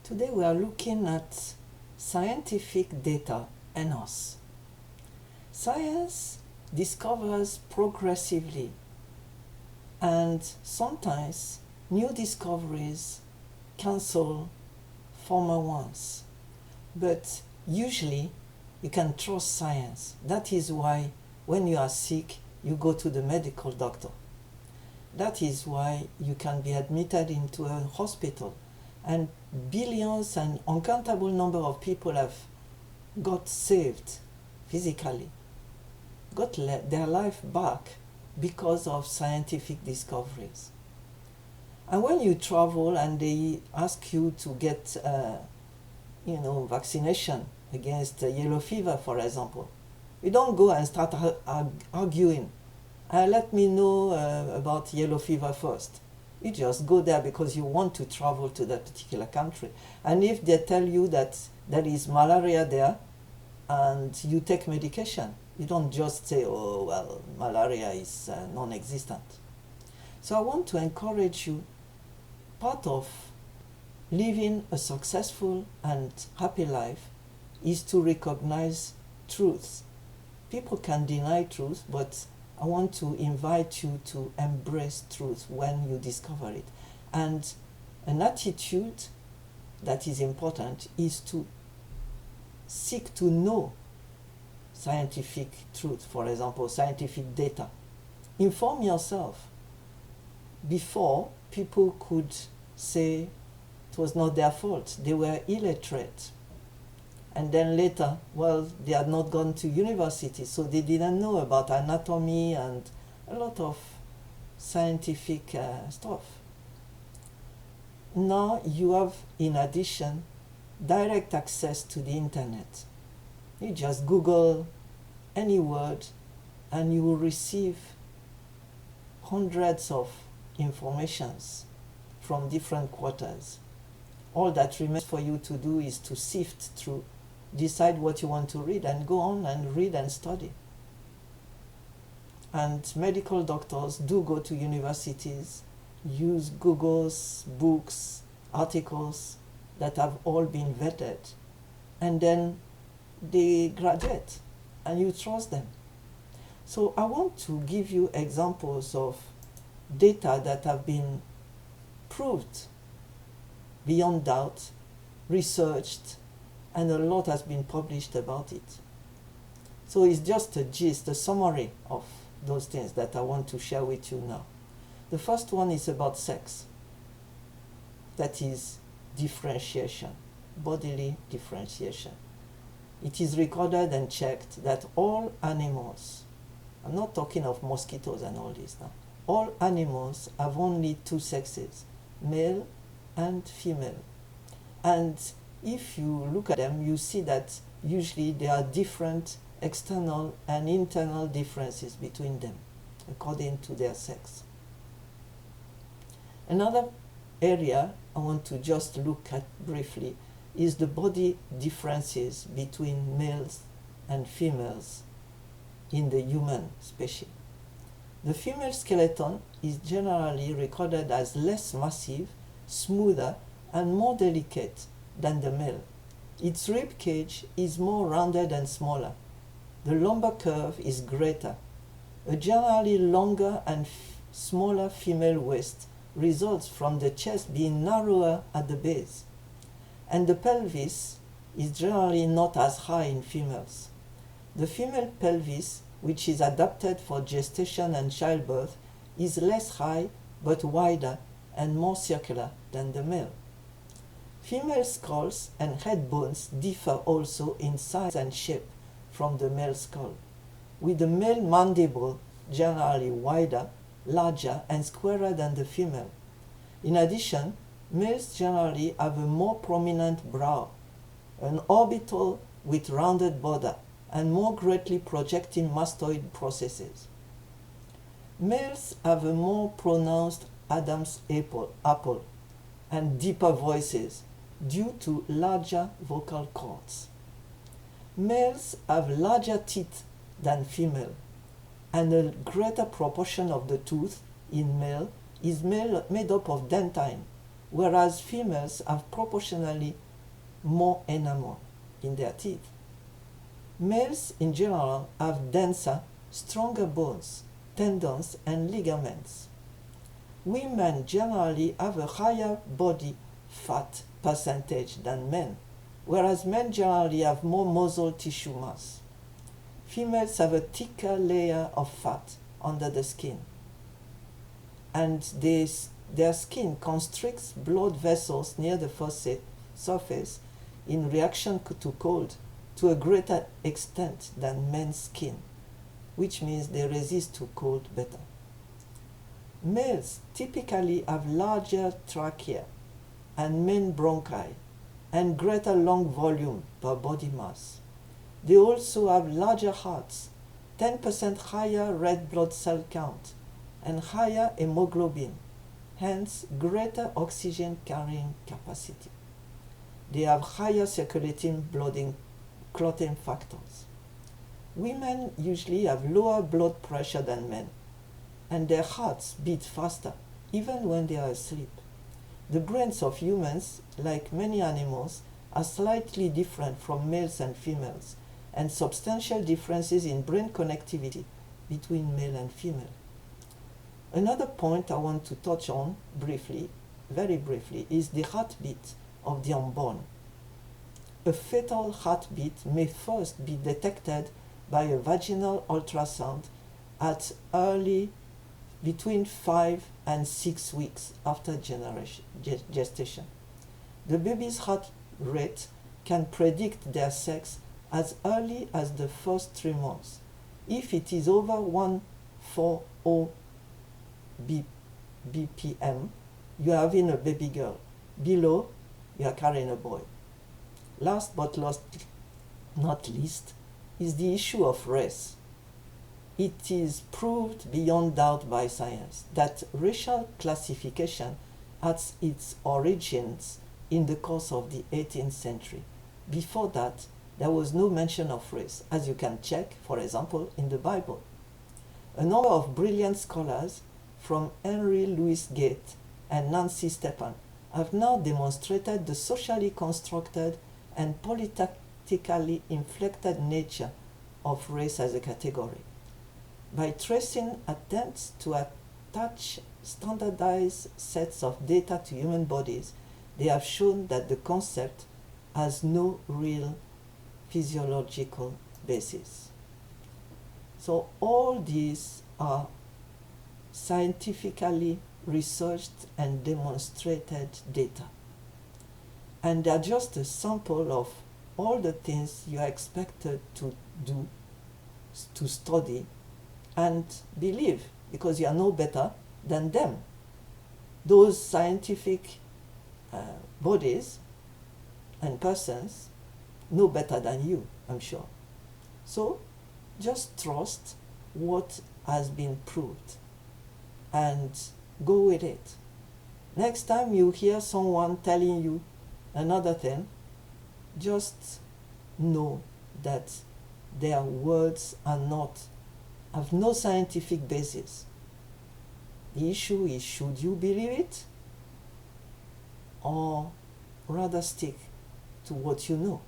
Today we are looking at scientific data and us. Science discovers progressively, and sometimes new discoveries cancel former ones. But usually you can trust science. That is why when you are sick, you go to the medical doctor. That is why you can be admitted into a hospital, and billions and uncountable number of people have got saved physically, got their life back because of scientific discoveries. And when you travel and they ask you to get vaccination against yellow fever, for example, you don't go and start arguing. Let me know about yellow fever first. You just go there because you want to travel to that particular country. And if they tell you that there is malaria there and you take medication, you don't just say, oh, well, malaria is non-existent. So I want to encourage you, part of living a successful and happy life is to recognize truth. People can deny truth, but I want to invite you to embrace truth when you discover it. And an attitude that is important is to seek to know scientific truth, for example, scientific data. Inform yourself. Before, people could say it was not their fault, they were illiterate. And then later, well, they had not gone to university, so they didn't know about anatomy and a lot of scientific stuff. Now you have, in addition, direct access to the internet. You just Google any word and you will receive hundreds of informations from different quarters. All that remains for you to do is to sift through, decide what you want to read, and go on and read and study. And medical doctors do go to universities, use Google's books, articles that have all been vetted, and then they graduate and you trust them. So I want to give you examples of data that have been proved beyond doubt, researched, and a lot has been published about it. So it's just a gist, a summary of those things that I want to share with you now. The first one is about sex. That is differentiation, bodily differentiation. It is recorded and checked that all animals, I'm not talking of mosquitoes and all this now, all animals have only two sexes, male and female. And if you look at them, you see that usually there are different external and internal differences between them according to their sex. Another area I want to just look at briefly is the body differences between males and females in the human species. The female skeleton is generally recorded as less massive, smoother, and more delicate than the male. Its rib cage is more rounded and smaller. The lumbar curve is greater. A generally longer and smaller female waist results from the chest being narrower at the base. And the pelvis is generally not as high in females. The female pelvis, which is adapted for gestation and childbirth, is less high but wider and more circular than the male. Female skulls and head bones differ also in size and shape from the male skull, with the male mandible generally wider, larger, and squarer than the female. In addition, males generally have a more prominent brow, an orbital with rounded border, and more greatly projecting mastoid processes. Males have a more pronounced Adam's apple and deeper voices due to larger vocal cords. Males have larger teeth than female, and a greater proportion of the tooth in male is made up of dentine, whereas females have proportionally more enamel in their teeth. Males in general have denser, stronger bones, tendons, and ligaments. Women generally have a higher body fat percentage than men, whereas men generally have more muscle tissue mass. Females have a thicker layer of fat under the skin, and their skin constricts blood vessels near the surface in reaction to cold to a greater extent than men's skin, which means they resist to cold better. Males typically have larger trachea and main bronchi and greater lung volume per body mass. They also have larger hearts, 10% higher red blood cell count, and higher hemoglobin, hence greater oxygen carrying capacity. They have higher circulating blood clotting factors. Women usually have lower blood pressure than men, and their hearts beat faster even when they are asleep. The brains of humans, like many animals, are slightly different from males and females, and substantial differences in brain connectivity between male and female. Another point I want to touch on briefly, very briefly, is the heartbeat of the unborn. A fetal heartbeat may first be detected by a vaginal ultrasound at early between 5 and 6 weeks after gestation. The baby's heart rate can predict their sex as early as the first 3 months. If it is over 140 BPM, you are having a baby girl. Below, you are carrying a boy. Last but not least is the issue of race. It is proved beyond doubt by science that racial classification has its origins in the course of the 18th century. Before that, there was no mention of race, as you can check, for example, in the Bible. A number of brilliant scholars from Henry Louis Gates and Nancy Stepan have now demonstrated the socially constructed and politically inflected nature of race as a category. By tracing attempts to attach standardized sets of data to human bodies, they have shown that the concept has no real physiological basis. So all these are scientifically researched and demonstrated data. And they are just a sample of all the things you are expected to do, to study, and believe, because you are no better than them. Those scientific bodies and persons know better than you, I'm sure. So just trust what has been proved and go with it. Next time you hear someone telling you another thing, just know that their words have no scientific basis. The issue is, should you believe it, or rather stick to what you know?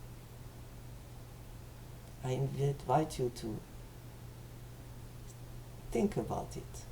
I invite you to think about it.